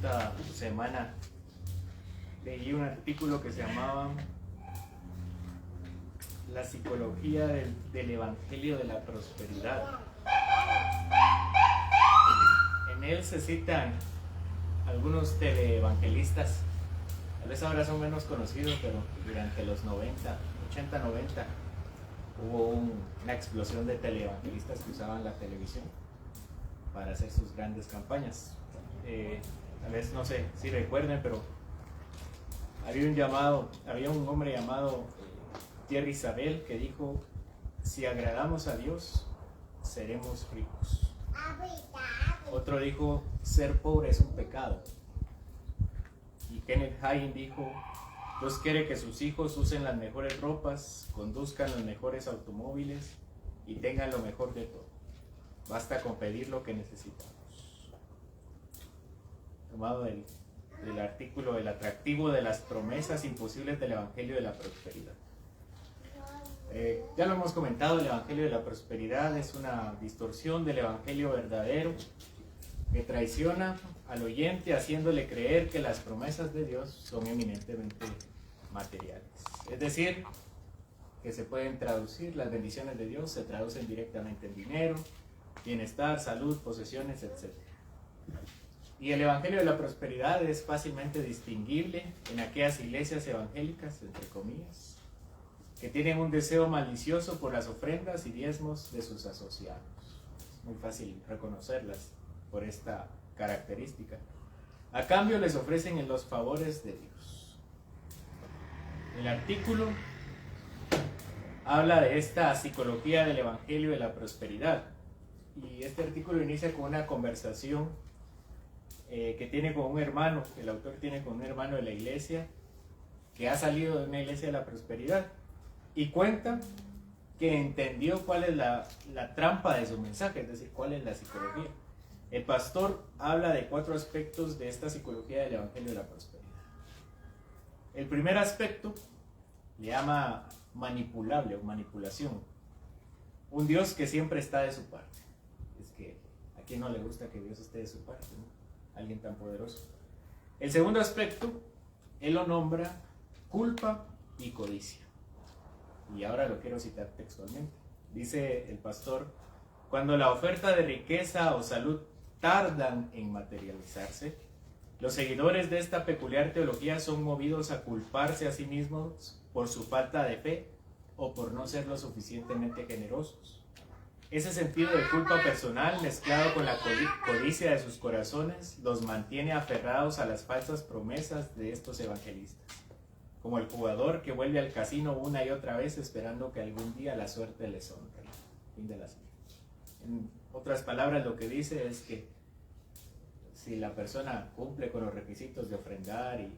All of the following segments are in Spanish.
esta semana leí un artículo que se llamaba La psicología del Evangelio de la Prosperidad. En él se citan algunos teleevangelistas, tal vez ahora son menos conocidos, pero durante los 90, 80, 90 hubo una explosión de teleevangelistas que usaban la televisión para hacer sus grandes campañas. Tal vez no sé si recuerden, pero había un hombre llamado Thierry Isabel que dijo: si agradamos a Dios, seremos ricos. Otro dijo: ser pobre es un pecado. Y Kenneth Hagin dijo: Dios quiere que sus hijos usen las mejores ropas, conduzcan los mejores automóviles y tengan lo mejor de todo. Basta con pedir lo que necesitamos. Tomado del artículo El atractivo de las promesas imposibles del Evangelio de la Prosperidad. Ya lo hemos comentado, el Evangelio de la Prosperidad es una distorsión del Evangelio verdadero que traiciona al oyente haciéndole creer que las promesas de Dios son eminentemente materiales. Es decir, que se pueden traducir, las bendiciones de Dios se traducen directamente en dinero, bienestar, salud, posesiones, etc. Y el Evangelio de la Prosperidad es fácilmente distinguible en aquellas iglesias evangélicas, entre comillas, que tienen un deseo malicioso por las ofrendas y diezmos de sus asociados. Es muy fácil reconocerlas por esta característica. A cambio les ofrecen los favores de Dios. El artículo habla de esta psicología del Evangelio de la Prosperidad. Y este artículo inicia con una conversación que tiene con un hermano, que el autor tiene con un hermano de la iglesia, que ha salido de una iglesia de la prosperidad, y cuenta que entendió cuál es la trampa de su mensaje, es decir, cuál es la psicología. El pastor habla de 4 aspectos de esta psicología del Evangelio de la Prosperidad. El primer aspecto le llama manipulable o manipulación. Un Dios que siempre está de su parte. Es que a quién no le gusta que Dios esté de su parte, ¿no? Alguien tan poderoso. El segundo aspecto, él lo nombra culpa y codicia. Y ahora lo quiero citar textualmente. Dice el pastor: cuando la oferta de riqueza o salud tardan en materializarse, los seguidores de esta peculiar teología son movidos a culparse a sí mismos por su falta de fe o por no ser lo suficientemente generosos. Ese sentido de culpa personal, mezclado con la codicia de sus corazones, los mantiene aferrados a las falsas promesas de estos evangelistas, como el jugador que vuelve al casino una y otra vez esperando que algún día la suerte le sonríe. Fin de la cita. En otras palabras, lo que dice es que si la persona cumple con los requisitos de ofrendar y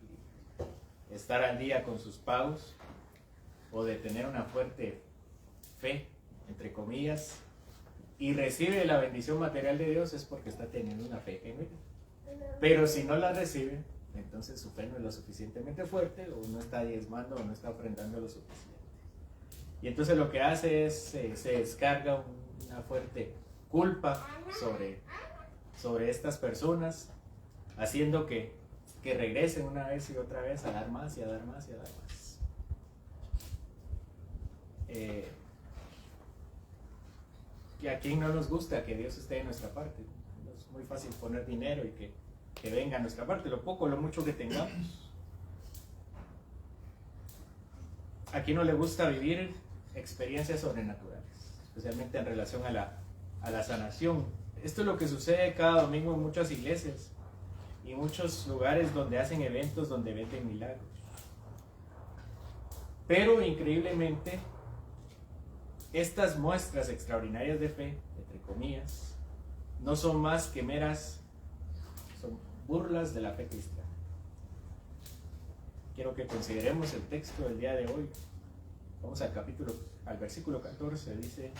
estar al día con sus pagos, o de tener una fuerte fe, entre comillas, y recibe la bendición material de Dios, es porque está teniendo una fe genuina. Pero si no la recibe, entonces su fe no es lo suficientemente fuerte, o no está diezmando, o no está ofrendando lo suficiente. Y entonces lo que hace es, se descarga una fuerte culpa sobre estas personas, haciendo que regresen una vez y otra vez a dar más y a dar más y a dar más. Y a quien no nos gusta que Dios esté de nuestra parte. Es muy fácil poner dinero y que venga a nuestra parte, lo poco o lo mucho que tengamos. ¿A quién no le gusta vivir experiencias sobrenaturales, especialmente en relación a la sanación? Esto es lo que sucede cada domingo en muchas iglesias y muchos lugares donde hacen eventos donde venden milagros. Pero increíblemente, estas muestras extraordinarias de fe, entre comillas, no son más que son burlas de la fe cristiana. Quiero que consideremos el texto del día de hoy. Vamos al versículo 14, dice: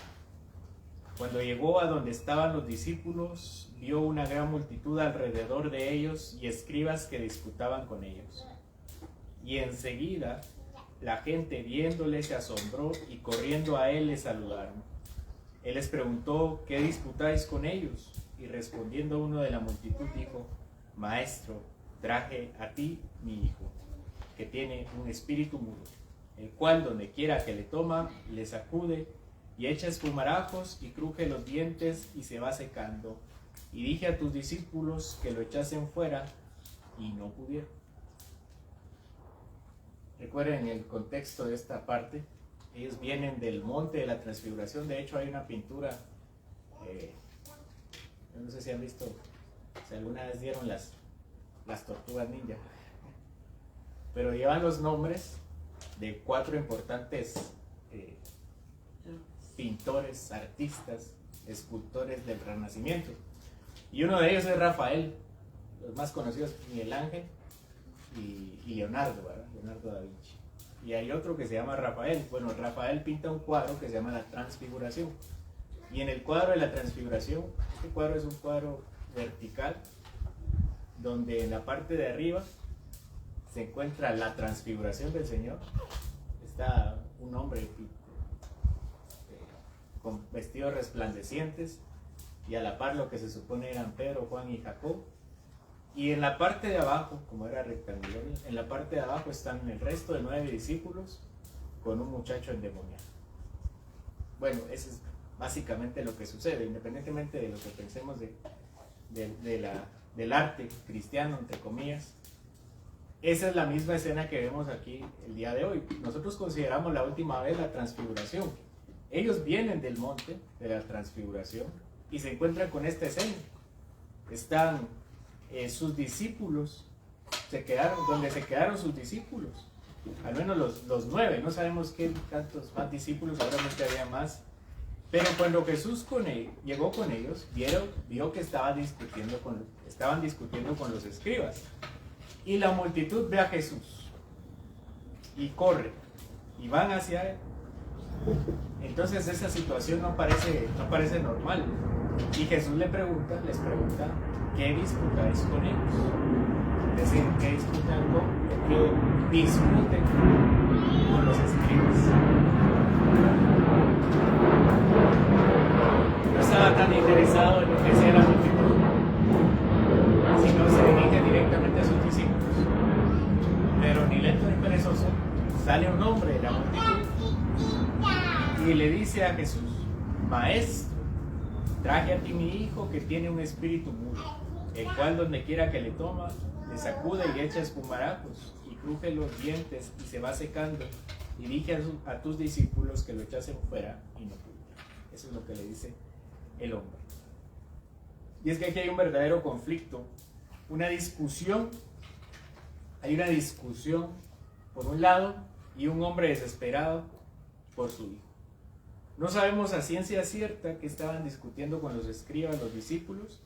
cuando llegó a donde estaban los discípulos, vio una gran multitud alrededor de ellos y escribas que disputaban con ellos. Y enseguida la gente, viéndole, se asombró y corriendo a él le saludaron. Él les preguntó: ¿qué disputáis con ellos? Y respondiendo uno de la multitud dijo: Maestro, traje a ti mi hijo, que tiene un espíritu mudo, el cual donde quiera que le toma, le sacude y echa espumarajos y cruje los dientes y se va secando. Y dije a tus discípulos que lo echasen fuera y no pudieron. Recuerden el contexto de esta parte. Ellos vienen del monte de la transfiguración. De hecho hay una pintura, yo no sé si han visto, si alguna vez vieron las tortugas ninja, pero llevan los nombres de 4 importantes pintores, artistas, escultores del Renacimiento, y uno de ellos es Rafael. Los más conocidos, Miguel Ángel y Leonardo, ¿verdad? Leonardo da Vinci. Y hay otro que se llama Rafael. Bueno, Rafael pinta un cuadro que se llama La Transfiguración, y en el cuadro de la Transfiguración, este cuadro es un cuadro vertical donde en la parte de arriba se encuentra la transfiguración del Señor. Está un hombre con vestidos resplandecientes, y a la par lo que se supone eran Pedro, Juan y Jacob. Y en la parte de abajo, como era rectangular, en la parte de abajo están el resto de 9 discípulos con un muchacho endemoniado. Bueno, eso es básicamente lo que sucede, independientemente de lo que pensemos del arte cristiano, entre comillas. Esa es la misma escena que vemos aquí el día de hoy. Nosotros consideramos la última vez la transfiguración. Ellos vienen del monte de la transfiguración y se encuentran con esta escena. Están sus discípulos, donde se quedaron sus discípulos, al menos los 9, no sabemos qué tantos más discípulos, seguramente había más, pero cuando Jesús llegó con ellos, vio que estaban discutiendo con los escribas, y la multitud ve a Jesús y corre y van hacia él. Entonces esa situación no parece normal, y Jesús les pregunta ¿qué disputáis con ellos? Es decir, ¿qué discuten con los escribas? No estaba tan interesado en lo que sea la multitud, sino se dirige directamente a sus discípulos. Pero ni lento ni perezoso, sale un hombre de la multitud y le dice a Jesús: Maestro, traje a ti mi hijo que tiene un espíritu mudo, el cual donde quiera que le toma, le sacude y echa espumarajos y cruje los dientes y se va secando. Y dije a tus discípulos que lo echasen fuera y no pudieron. Eso es lo que le dice el hombre. Y es que aquí hay un verdadero conflicto, una discusión. Hay una discusión por un lado y un hombre desesperado por su hijo. No sabemos a ciencia cierta que estaban discutiendo con los escribas, los discípulos,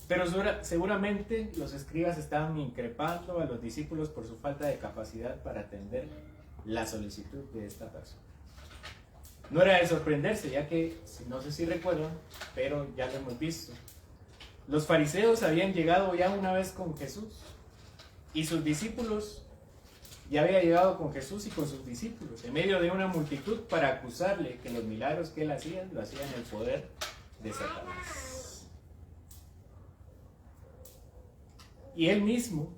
pero seguramente los escribas estaban increpando a los discípulos por su falta de capacidad para atender la solicitud de esta persona. No era de sorprenderse, ya que, no sé si recuerdan, pero ya lo hemos visto, los fariseos habían llegado ya una vez con Jesús, y sus discípulos ya había llegado con Jesús y con sus discípulos en medio de una multitud para acusarle que los milagros que él hacía lo hacía en el poder de Satanás. Y él mismo,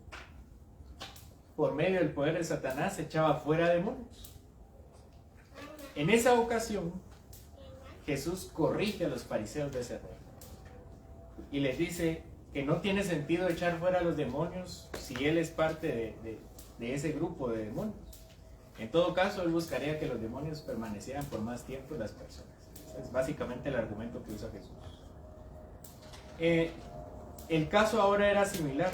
por medio del poder de Satanás, echaba fuera demonios. En esa ocasión, Jesús corrige a los fariseos de ese error y les dice que no tiene sentido echar fuera a los demonios si él es parte de ese grupo de demonios. En todo caso, él buscaría que los demonios permanecieran por más tiempo en las personas. Ese es básicamente el argumento que usa Jesús. El caso ahora era similar,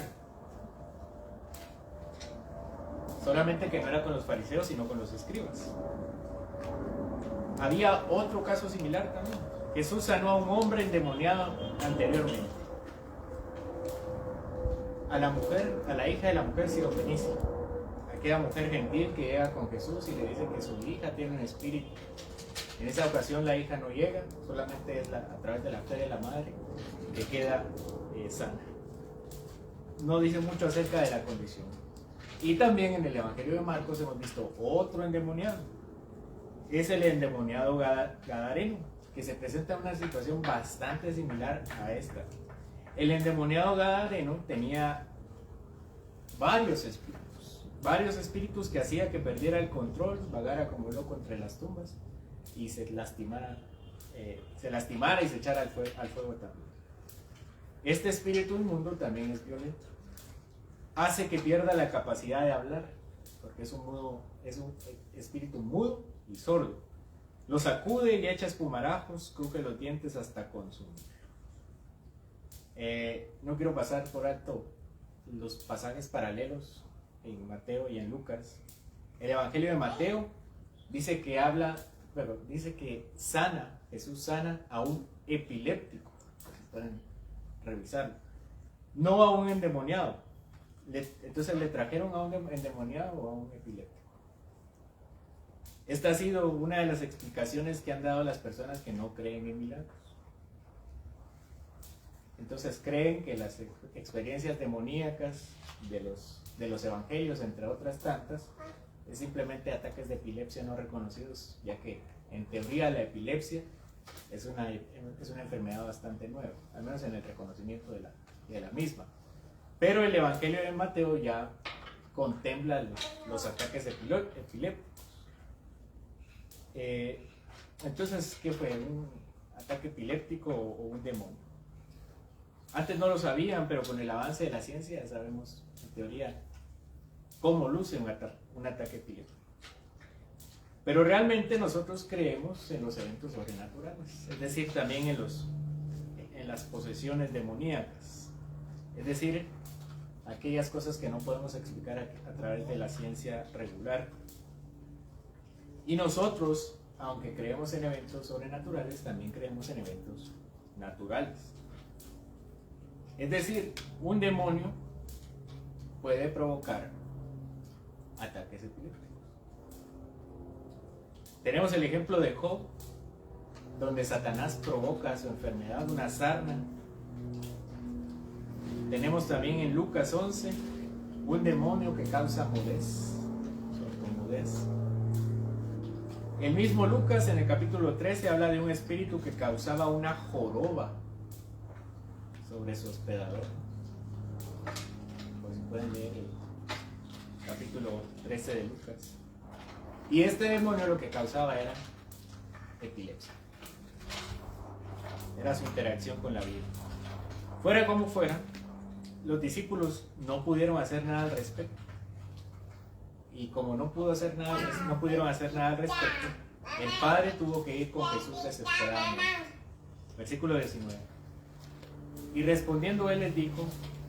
solamente que no era con los fariseos, sino con los escribas. Había otro caso similar también. Jesús sanó a un hombre endemoniado anteriormente, a la hija de la mujer sirofenicia, aquella mujer gentil que llega con Jesús y le dice que su hija tiene un espíritu. En esa ocasión la hija no llega, solamente es a través de la fe de la madre que queda sana. No dice mucho acerca de la condición. Y también en el Evangelio de Marcos hemos visto otro endemoniado. Es el endemoniado gadareno, que se presenta en una situación bastante similar a esta. El endemoniado gadareno tenía varios espíritus que hacía que perdiera el control, vagara como loco entre las tumbas y se lastimara y se echara al fuego también. Este espíritu inmundo también es violento. Hace que pierda la capacidad de hablar, porque es un espíritu mudo y sordo. Lo sacude y echa espumarajos, cruje los dientes hasta consumir. No quiero pasar por alto los pasajes paralelos en Mateo y en Lucas. El Evangelio de Mateo dice que Jesús sana a un epiléptico. Pueden revisarlo. No a un endemoniado. Entonces le trajeron a un endemoniado o a un epiléptico. Esta ha sido una de las explicaciones que han dado las personas que no creen en milagros. Entonces creen que las experiencias demoníacas de los evangelios, entre otras tantas, es simplemente ataques de epilepsia no reconocidos, ya que en teoría la epilepsia es una enfermedad bastante nueva, al menos en el reconocimiento de la misma. Pero el Evangelio de Mateo ya contempla los ataques epilépticos. Entonces, ¿qué fue? ¿Un ataque epiléptico o un demonio? Antes no lo sabían, pero con el avance de la ciencia sabemos, en teoría, cómo luce un ataque epiléptico. Pero realmente nosotros creemos en los eventos sobrenaturales, es decir, también en las posesiones demoníacas, es decir, aquellas cosas que no podemos explicar a través de la ciencia regular. Y nosotros, aunque creemos en eventos sobrenaturales, también creemos en eventos naturales. Es decir, un demonio puede provocar ataques epilépticos. Tenemos el ejemplo de Job, donde Satanás provoca su enfermedad, una sarna. Tenemos también en Lucas 11 un demonio que causa mudez, sordomudez. El mismo Lucas en el capítulo 13 habla de un espíritu que causaba una joroba sobre su hospedador. Por si pueden leer el capítulo 13 de Lucas. Y este demonio lo que causaba era epilepsia. Era su interacción con la vida. Fuera como fuera, los discípulos no pudieron hacer nada al respecto. Y como no pudieron hacer nada al respecto, el padre tuvo que ir con Jesús desesperadamente. Versículo 19. Y respondiendo él les dijo: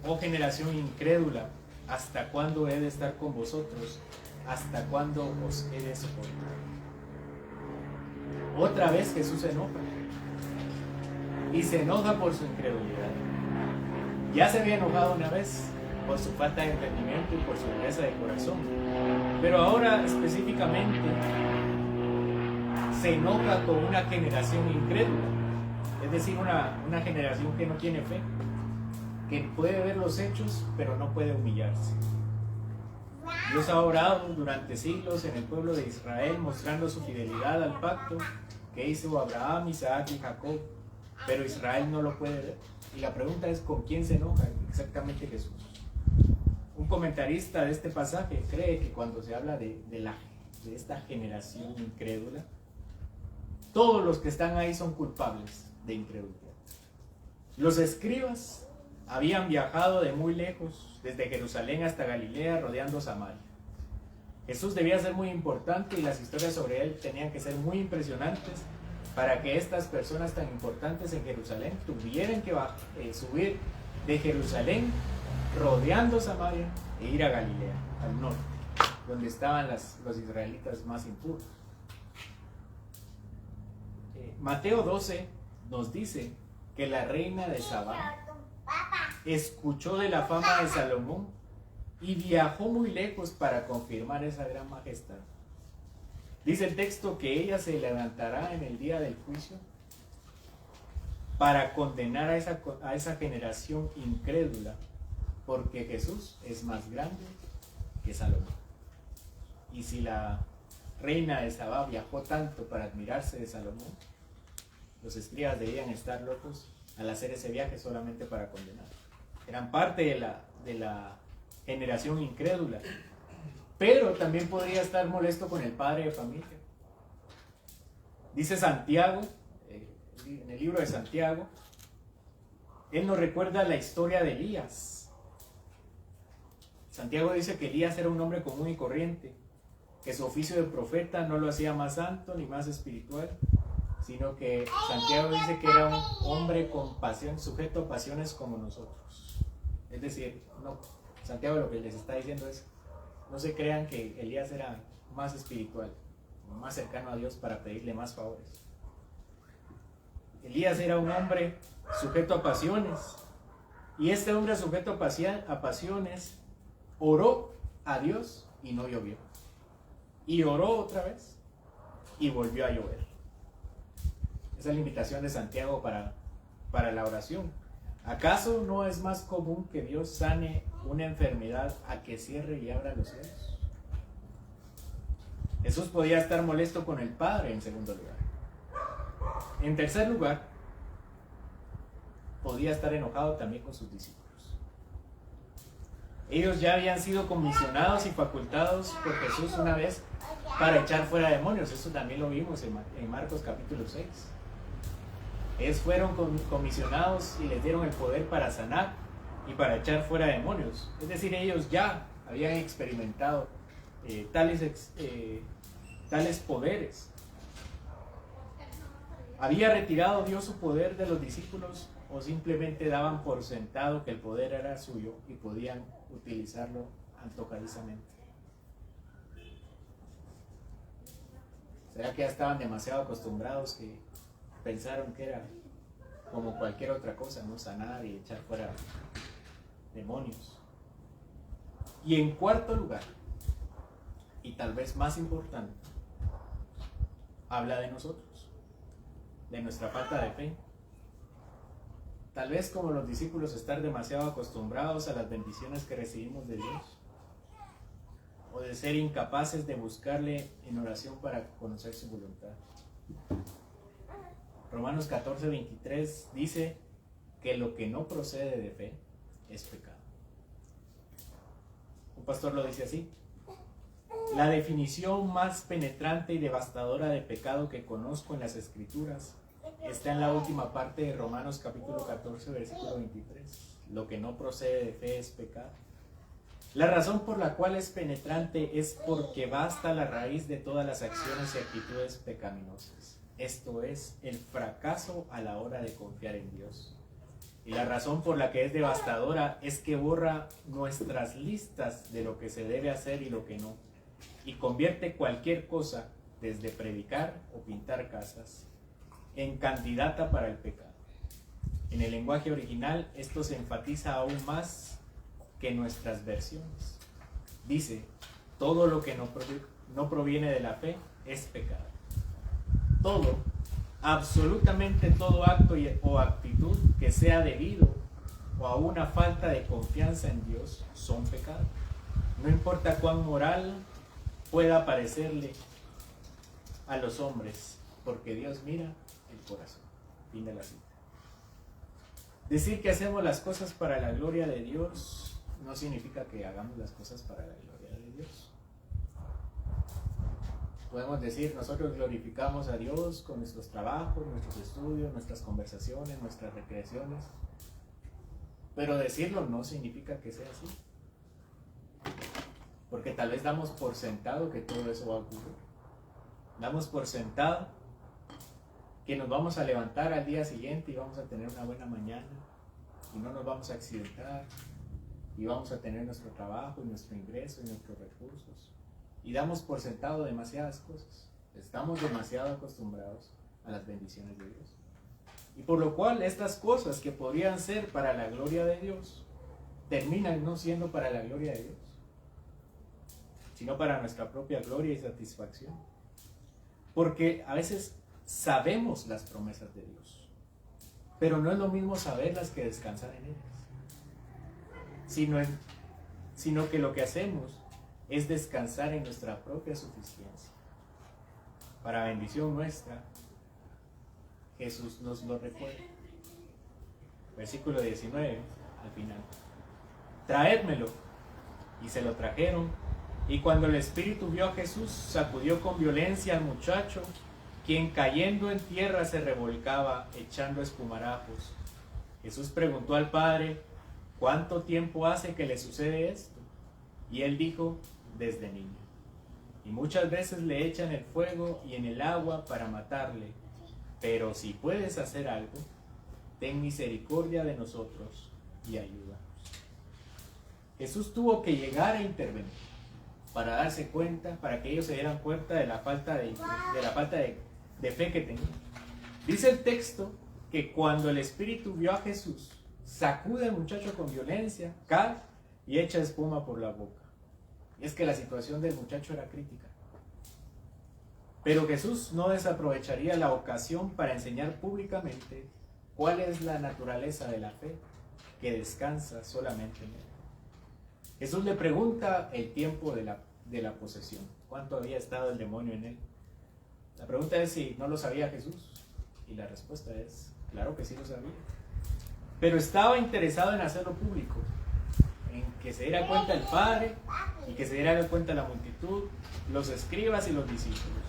oh generación incrédula, ¿hasta cuándo he de estar con vosotros? ¿Hasta cuándo os he de soportar? Otra vez Jesús se enoja. Y se enoja por su incredulidad. Ya se había enojado una vez por su falta de entendimiento y por su dureza de corazón. Pero ahora específicamente se enoja con una generación incrédula. Es decir, una generación que no tiene fe, que puede ver los hechos, pero no puede humillarse. Dios ha orado durante siglos en el pueblo de Israel, mostrando su fidelidad al pacto que hizo Abraham, Isaac y Jacob, pero Israel no lo puede ver. Y la pregunta es: ¿con quién se enoja? Exactamente Jesús. Un comentarista de este pasaje cree que cuando se habla de esta generación incrédula, todos los que están ahí son culpables de incredulidad. Los escribas habían viajado de muy lejos, desde Jerusalén hasta Galilea, rodeando Samaria. Jesús debía ser muy importante y las historias sobre él tenían que ser muy impresionantes para que estas personas tan importantes en Jerusalén tuvieran que subir de Jerusalén, rodeando Samaria, e ir a Galilea, al norte, donde estaban los israelitas más impuros. Mateo 12 nos dice que la reina de Sabá escuchó de la fama de Salomón y viajó muy lejos para confirmar esa gran majestad. Dice el texto que ella se levantará en el día del juicio para condenar a esa generación incrédula, porque Jesús es más grande que Salomón. Y si la reina de Sabá viajó tanto para admirarse de Salomón, los escribas debían estar locos al hacer ese viaje solamente para condenar. Eran parte de la generación incrédula. Pero también podría estar molesto con el padre de familia. Dice Santiago, en el libro de Santiago, él nos recuerda la historia de Elías. Santiago dice que Elías era un hombre común y corriente, que su oficio de profeta no lo hacía más santo ni más espiritual, sino que Santiago dice que era un hombre con pasión, sujeto a pasiones como nosotros. Es decir, no, Santiago lo que les está diciendo es, no se crean que Elías era más espiritual, más cercano a Dios para pedirle más favores. Elías era un hombre sujeto a pasiones, y este hombre sujeto a pasiones oró a Dios y no llovió, y oró otra vez y volvió a llover. Esa es la invitación de Santiago para la oración. ¿Acaso no es más común que Dios sane una enfermedad a que cierre y abra los cielos? Jesús podía estar molesto con el Padre en segundo lugar. En tercer lugar, podía estar enojado también con sus discípulos. Ellos ya habían sido comisionados y facultados por Jesús una vez para echar fuera demonios. Eso también lo vimos en Marcos capítulo 6. Ellos fueron comisionados y les dieron el poder para sanar y para echar fuera demonios. Es decir, ellos ya habían experimentado tales poderes. ¿Había retirado Dios su poder de los discípulos o simplemente daban por sentado que el poder era suyo y podían utilizarlo antojadizamente? ¿Será que ya estaban demasiado acostumbrados que pensaron que era como cualquier otra cosa, no sanar y echar fuera demonios? Y en cuarto lugar, y tal vez más importante, habla de nosotros, de nuestra falta de fe. Tal vez como los discípulos estar demasiado acostumbrados a las bendiciones que recibimos de Dios, o de ser incapaces de buscarle en oración para conocer su voluntad. Romanos 14:23 dice que lo que no procede de fe es pecado. Un pastor lo dice así: la definición más penetrante y devastadora de pecado que conozco en las Escrituras está en la última parte de Romanos capítulo 14, versículo 23. Lo que no procede de fe es pecado. La razón por la cual es penetrante es porque va hasta la raíz de todas las acciones y actitudes pecaminosas. Esto es, el fracaso a la hora de confiar en Dios. Y la razón por la que es devastadora es que borra nuestras listas de lo que se debe hacer y lo que no, y convierte cualquier cosa, desde predicar o pintar casas, en candidata para el pecado. En el lenguaje original esto se enfatiza aún más que nuestras versiones. Dice, todo lo que no proviene de la fe es pecado. Todo, absolutamente todo acto o actitud que sea debido o a una falta de confianza en Dios son pecados. No importa cuán moral pueda parecerle a los hombres, porque Dios mira el corazón. Fin de la cita. Decir que hacemos las cosas para la gloria de Dios no significa que hagamos las cosas para la gloria de Dios. Podemos decir, nosotros glorificamos a Dios con nuestros trabajos, nuestros estudios, nuestras conversaciones, nuestras recreaciones, pero decirlo no significa que sea así, porque tal vez damos por sentado que todo eso va a ocurrir. Damos por sentado que nos vamos a levantar al día siguiente y vamos a tener una buena mañana y no nos vamos a accidentar y vamos a tener nuestro trabajo y nuestro ingreso y nuestros recursos, y damos por sentado demasiadas cosas. Estamos demasiado acostumbrados a las bendiciones de Dios, y por lo cual estas cosas que podrían ser para la gloria de Dios terminan no siendo para la gloria de Dios, sino para nuestra propia gloria y satisfacción, porque a veces sabemos las promesas de Dios, pero no es lo mismo saberlas que descansar en ellas, sino que lo que hacemos es descansar en nuestra propia suficiencia. Para bendición nuestra, Jesús nos lo recuerda. Versículo 19, al final. Traédmelo, y se lo trajeron. Y cuando el espíritu vio a Jesús, sacudió con violencia al muchacho, quien cayendo en tierra se revolcaba, echando espumarajos. Jesús preguntó al padre: ¿cuánto tiempo hace que le sucede esto? Y él dijo: desde niño. Y muchas veces le echan el fuego y en el agua para matarle. Pero si puedes hacer algo, ten misericordia de nosotros y ayúdanos. Jesús tuvo que llegar a intervenir para darse cuenta, para que ellos se dieran cuenta de la falta de fe que tenían. Dice el texto que cuando el espíritu vio a Jesús, sacude al muchacho con violencia, cae y echa espuma por la boca. Y es que la situación del muchacho era crítica. Pero Jesús no desaprovecharía la ocasión para enseñar públicamente cuál es la naturaleza de la fe que descansa solamente en él. Jesús le pregunta el tiempo de la posesión, cuánto había estado el demonio en él. La pregunta es si no lo sabía Jesús, y la respuesta es claro que sí lo sabía, pero estaba interesado en hacerlo público, en que se diera cuenta el Padre y que se diera cuenta la multitud, los escribas y los discípulos.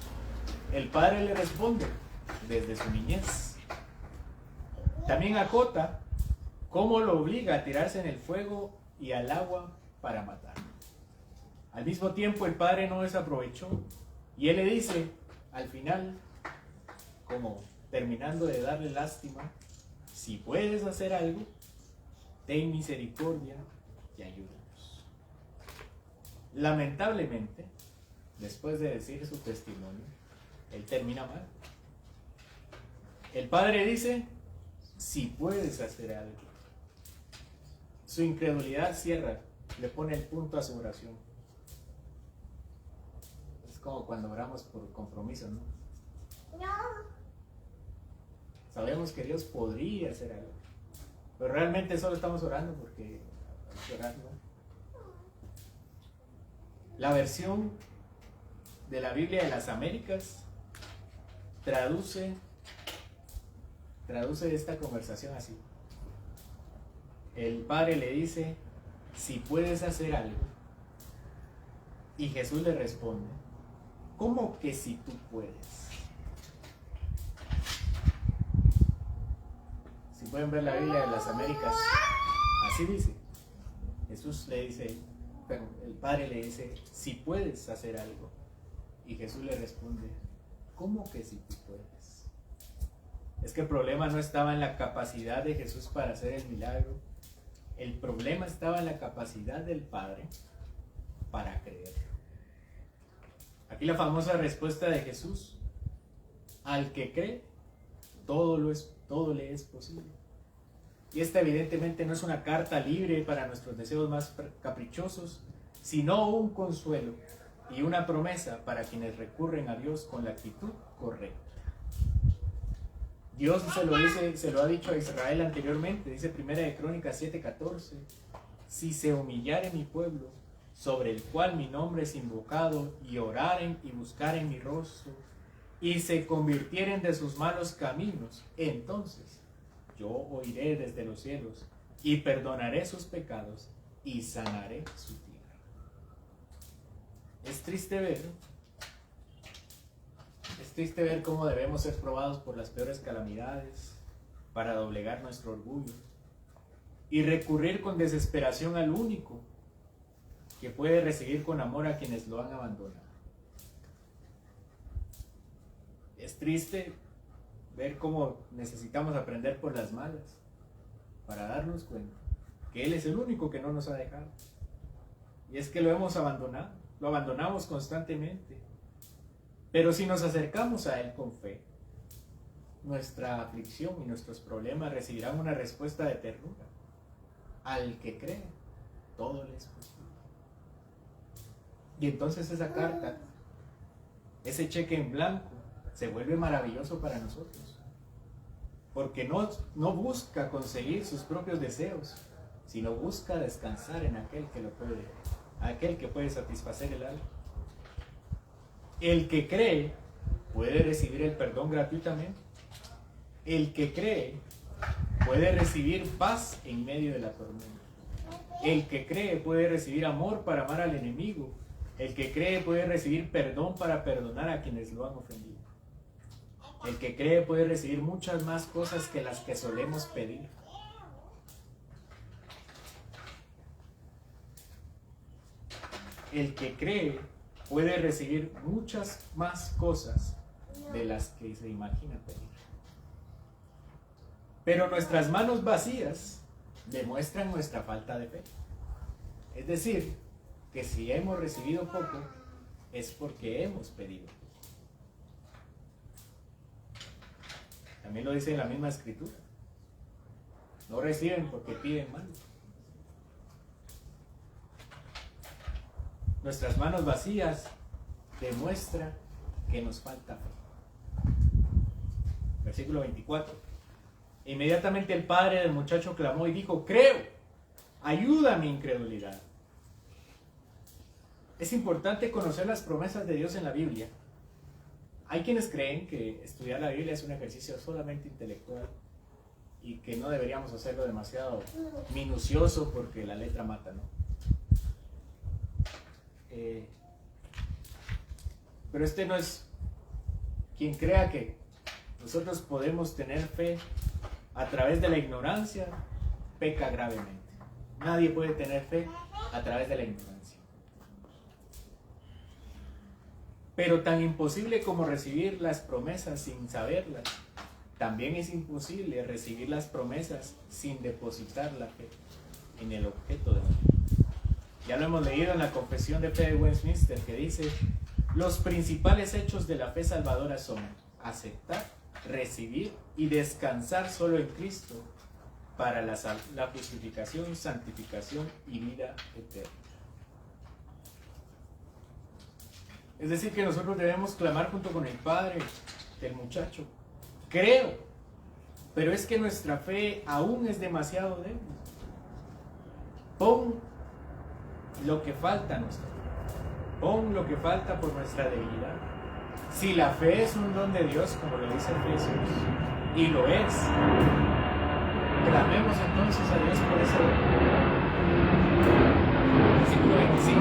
El Padre le responde desde su niñez. También acota cómo lo obliga a tirarse en el fuego y al agua para matar. Al mismo tiempo el Padre no desaprovechó y él le dice al final, como terminando de darle lástima: si puedes hacer algo, ten misericordia y ayúdanos. Lamentablemente, después de decir su testimonio, él termina mal. El Padre dice: si puedes hacer algo. Su incredulidad cierra, le pone el punto a su oración. Es como cuando oramos por compromiso, ¿no? Sabemos que Dios podría hacer algo, pero realmente solo estamos orando porque hay que orar, ¿no? La versión de la Biblia de las Américas traduce esta conversación así. El Padre le dice: si puedes hacer algo. Y Jesús le responde: ¿cómo que si tú puedes? Si pueden ver la Biblia de las Américas, así dice. Jesús le dice, el Padre le dice: si puedes hacer algo. Y Jesús le responde: ¿cómo que si tú puedes? Es que el problema no estaba en la capacidad de Jesús para hacer el milagro. El problema estaba en la capacidad del Padre para creer. Aquí la famosa respuesta de Jesús: al que cree, todo le es posible. Y esta evidentemente no es una carta libre para nuestros deseos más caprichosos, sino un consuelo y una promesa para quienes recurren a Dios con la actitud correcta. Dios se lo ha dicho a Israel anteriormente, dice 1 de Crónicas 7:14: si se humillare mi pueblo, sobre el cual mi nombre es invocado, y oraren y buscaren mi rostro, y se convirtieren de sus malos caminos, entonces yo oiré desde los cielos, y perdonaré sus pecados, y sanaré su tierra. Es triste ver cómo debemos ser probados por las peores calamidades para doblegar nuestro orgullo y recurrir con desesperación al único que puede recibir con amor a quienes lo han abandonado. Es triste ver cómo necesitamos aprender por las malas para darnos cuenta que Él es el único que no nos ha dejado. Y es que lo hemos abandonado, lo abandonamos constantemente. Pero si nos acercamos a Él con fe, nuestra aflicción y nuestros problemas recibirán una respuesta de ternura. Al que cree, todo le es posible. Y entonces esa carta, ese cheque en blanco, se vuelve maravilloso para nosotros. Porque no busca conseguir sus propios deseos, sino busca descansar en aquel que puede satisfacer el alma. El que cree puede recibir el perdón gratuitamente. El que cree puede recibir paz en medio de la tormenta. El que cree puede recibir amor para amar al enemigo. El que cree puede recibir perdón para perdonar a quienes lo han ofendido. El que cree puede recibir muchas más cosas que las que solemos pedir. El que cree puede recibir muchas más cosas de las que se imagina pedir. Pero nuestras manos vacías demuestran nuestra falta de fe. Es decir, que si hemos recibido poco, es porque hemos pedido. También lo dice en la misma escritura. No reciben porque piden mal. Nuestras manos vacías demuestran que nos falta fe. Versículo 24. Inmediatamente el padre del muchacho clamó y dijo: creo, ayuda a mi incredulidad. Es importante conocer las promesas de Dios en la Biblia. Hay quienes creen que estudiar la Biblia es un ejercicio solamente intelectual y que no deberíamos hacerlo demasiado minucioso porque la letra mata, ¿no? Pero este no es quien crea que nosotros podemos tener fe a través de la ignorancia, peca gravemente. Nadie puede tener fe a través de la ignorancia. Pero tan imposible como recibir las promesas sin saberlas, también es imposible recibir las promesas sin depositar la fe en el objeto de la fe. Ya lo hemos leído en la Confesión de Fe de Westminster, que dice: los principales hechos de la fe salvadora son aceptar, recibir y descansar solo en Cristo para la justificación, santificación y vida eterna. Es decir, que nosotros debemos clamar junto con el padre del muchacho: creo, pero es que nuestra fe aún es demasiado débil. Pon lo que falta a nuestra fe. Pon lo que falta por nuestra debilidad. Si la fe es un don de Dios, como lo dice Efesios, y lo es, clamemos entonces a Dios por ese don. Versículo 25.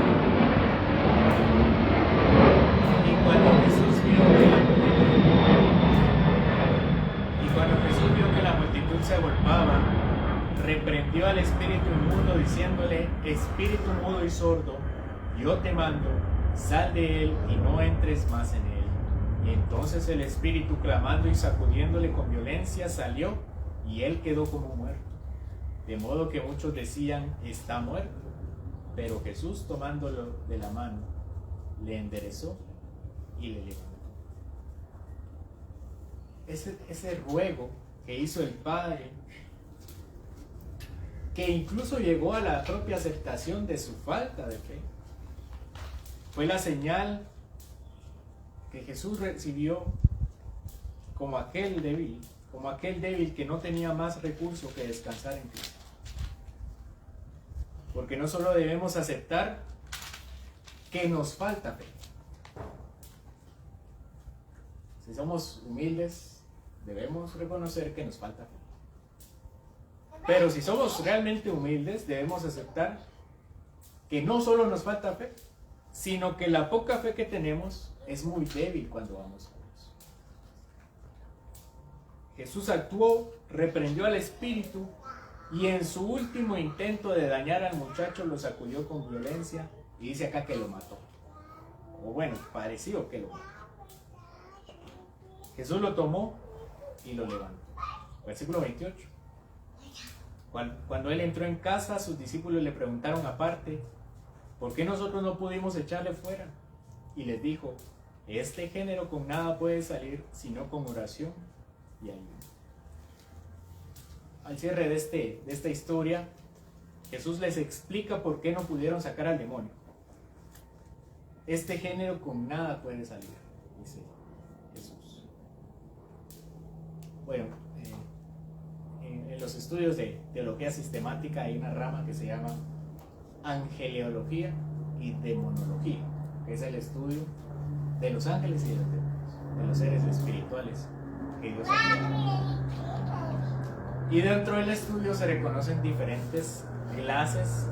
Y cuando Jesús vio que la multitud se agolpaba, reprendió al espíritu inmundo diciéndole: espíritu mudo y sordo, yo te mando, sal de él y no entres más en él. Y entonces el espíritu, clamando y sacudiéndole con violencia, salió, y él quedó como muerto. De modo que muchos decían: está muerto. Pero Jesús, tomándolo de la mano, le enderezó y le levantó. Ese ruego que hizo el Padre, que incluso llegó a la propia aceptación de su falta de fe, fue la señal que Jesús recibió como aquel débil que no tenía más recurso que descansar en Cristo. Porque no solo debemos aceptar que nos falta fe. Si somos humildes, debemos reconocer que nos falta fe. Pero si somos realmente humildes, debemos aceptar que no solo nos falta fe, sino que la poca fe que tenemos es muy débil cuando vamos a Dios. Jesús actuó, reprendió al espíritu y en su último intento de dañar al muchacho lo sacudió con violencia y dice acá que lo mató. O bueno, pareció que lo mató. Jesús lo tomó y lo levantó. Versículo 28. Cuando él entró en casa, sus discípulos le preguntaron aparte: ¿por qué nosotros no pudimos echarle fuera? Y les dijo: este género con nada puede salir sino con oración y ayuno. Al cierre de esta historia, Jesús les explica por qué no pudieron sacar al demonio. Este género con nada puede salir, dice Jesús. Bueno, en los estudios de teología sistemática hay una rama que se llama angeleología y demonología, que es el estudio de los ángeles y de los demonios, de los seres espirituales que Dios ha creado. Y dentro del estudio se reconocen diferentes clases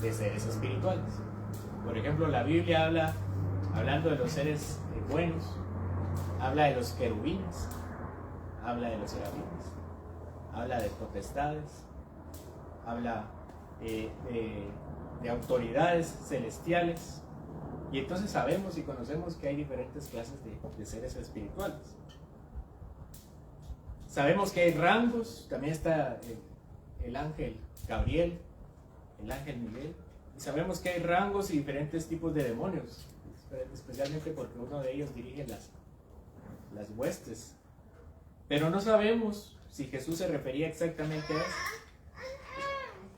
de seres espirituales. Por ejemplo, la Biblia hablando de los seres buenos, habla de los querubines, habla de los serafines, habla de potestades, habla de autoridades celestiales. Y entonces sabemos y conocemos que hay diferentes clases de seres espirituales. Sabemos que hay rangos, también está el ángel Gabriel, el ángel Miguel, y sabemos que hay rangos y diferentes tipos de demonios, especialmente porque uno de ellos dirige las huestes. Pero no sabemos si Jesús se refería exactamente a eso,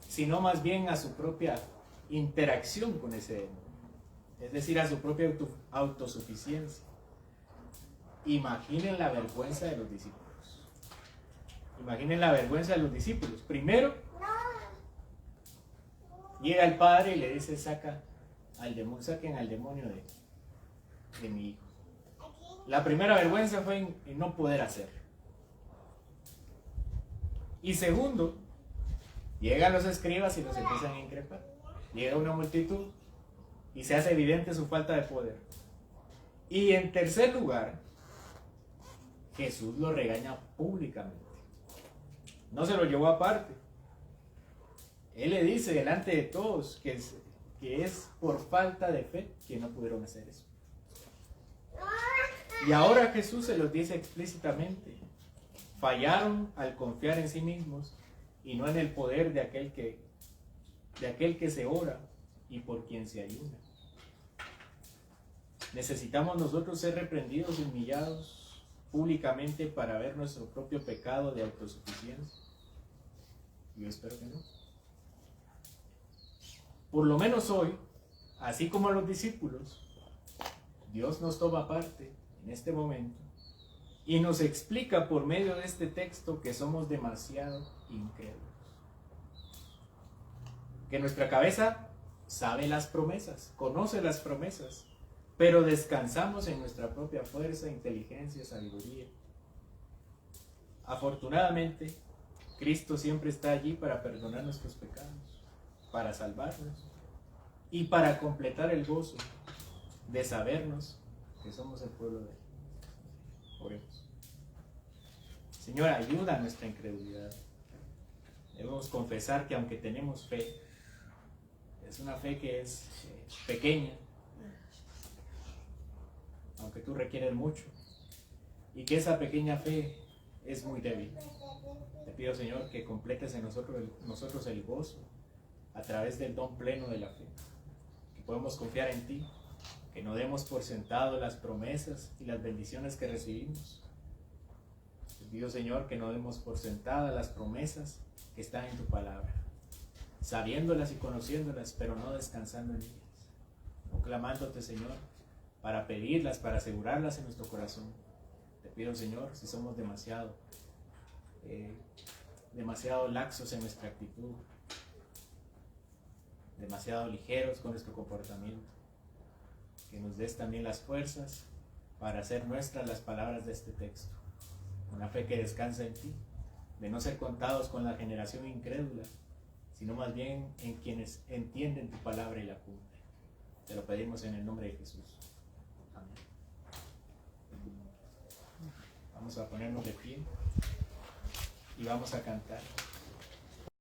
sino más bien a su propia interacción con ese demonio, es decir, a su propia autosuficiencia. Imaginen la vergüenza de los discípulos. Imaginen la vergüenza de los discípulos. Primero, llega el padre y le dice: saquen al demonio de mi hijo. La primera vergüenza fue en no poder hacerlo. Y segundo, llegan los escribas y los empiezan a increpar. Llega una multitud y se hace evidente su falta de poder. Y en tercer lugar, Jesús lo regaña públicamente. No se lo llevó aparte. Él le dice delante de todos que es por falta de fe que no pudieron hacer eso. Y ahora Jesús se los dice explícitamente: fallaron al confiar en sí mismos y no en el poder de aquel que se ora y por quien se ayuna. Necesitamos nosotros ser reprendidos y humillados públicamente para ver nuestro propio pecado de autosuficiencia. Yo espero que no. Por lo menos hoy, así como a los discípulos, Dios nos toma parte en este momento y nos explica por medio de este texto que somos demasiado incrédulos. Que nuestra cabeza sabe las promesas, conoce las promesas, pero descansamos en nuestra propia fuerza, inteligencia, sabiduría. Afortunadamente, Cristo siempre está allí para perdonar nuestros pecados, para salvarnos y para completar el gozo de sabernos que somos el pueblo de Él. Oremos. Señor, ayuda a nuestra incredulidad. Debemos confesar que aunque tenemos fe, es una fe que es pequeña, aunque tú requieres mucho, y que esa pequeña fe es muy débil. Te pido, Señor, que completes en nosotros el gozo a través del don pleno de la fe, que podemos confiar en ti, que no demos por sentado las promesas y las bendiciones que recibimos. Te pido, Señor, que no demos por sentadas las promesas que están en tu palabra, sabiéndolas y conociéndolas, pero no descansando en ellas, no clamándote, Señor, para pedirlas, para asegurarlas en nuestro corazón. Te pido, Señor, si somos demasiado laxos en nuestra actitud, demasiado ligeros con nuestro comportamiento, que nos des también las fuerzas para hacer nuestras las palabras de este texto, una fe que descansa en ti, de no ser contados con la generación incrédula, sino más bien en quienes entienden tu palabra y la cumplen. Te lo pedimos en el nombre de Jesús. Amén. Vamos a ponernos de pie y vamos a cantar.